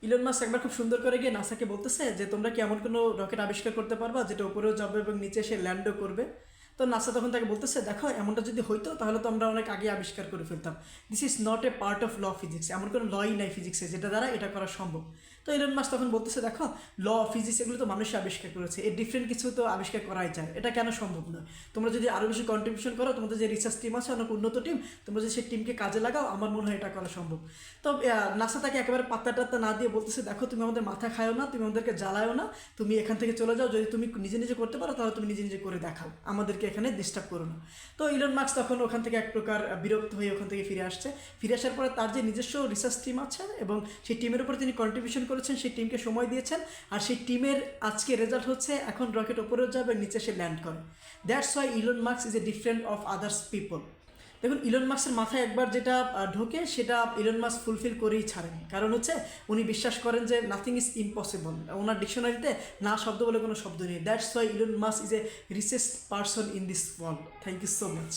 Elon Musk একবার খুব সুন্দর করে গিয়ে নাসাকে বলতেছে যে তোমরা কি এমন কোনো রকেট আবিষ্কার করতে পারবা যেটা উপরেও যাবে এবং নিচে এসে ল্যান্ডও করবে। তো নাসা তখন তাকে বলতেছে দেখো এমনটা যদি হইতো তাহলে তো আমরা অনেক আগে আবিষ্কার করে ফেলতাম। This is not a part of law physics, এমন কোনো লই নাই ফিজিক্সে যেটা দ্বারা এটা করা সম্ভব। তো ইলন মাস্ক তখন বলতেছে দেখো ল ফিজিক্স এগুলো তো মানুষ আবিষ্কার করেছে, এর ডিফারেন্ট কিছু তো আবিষ্কার করাই যায়, এটা কেন সম্ভব নয়। তোমরা যদি আরও বেশি কন্ট্রিবিউশন করো, তোমাদের যে রিসার্চ টিম আছে অনেক উন্নত টিম, তোমরা যদি সেই টিমকে কাজে লাগাও, আমার মনে হয় এটা করা সম্ভব। তো নাসা তাকে একেবারে পাত্তা টাত্তা না দিয়ে বলতেছে দেখো তুমি আমাদের মাথা খায়ও না, তুমি আমাদেরকে জ্বালায়ও না, তুমি এখান থেকে চলে যাও, যদি তুমি নিজে নিজে করতে পারো তাহলে তুমি নিজে নিজে করে দেখাও, আমাদেরকে এখানে ডিস্টার্ব করো না। তো ইলন মাস্ক তখন ওখান থেকে এক প্রকার বিরক্ত হয়ে ওখান থেকে ফিরে আসছে। ফিরে আসার পরে তার যে নিজস্ব রিসার্চ টিম আছে এবং সেই টিমের উপরে তিনি কন্ট্রিবিউশন করেছেন, সেই টিমকে সময় দিয়েছেন, আর সেই টিমের আজকে রেজাল্ট হচ্ছে এখন রকেট ওপরেও যাবে, নিচে সে ল্যান্ড করে। That's why Elon Musk is a different of others people. দেখুন ইলন মাস্কের মাথায় একবার যেটা ঢোকে সেটা ইলন মাস্ক ফুলফিল করেই ছাড়েন, কারণ হচ্ছে উনি বিশ্বাস করেন যে নাথিং ইজ ইম্পসিবল। ওনার ডিকশনারিতে না শব্দ বলে কোনো শব্দ নেই। That's why Elon Musk is a richest person in this world. Thank you so much.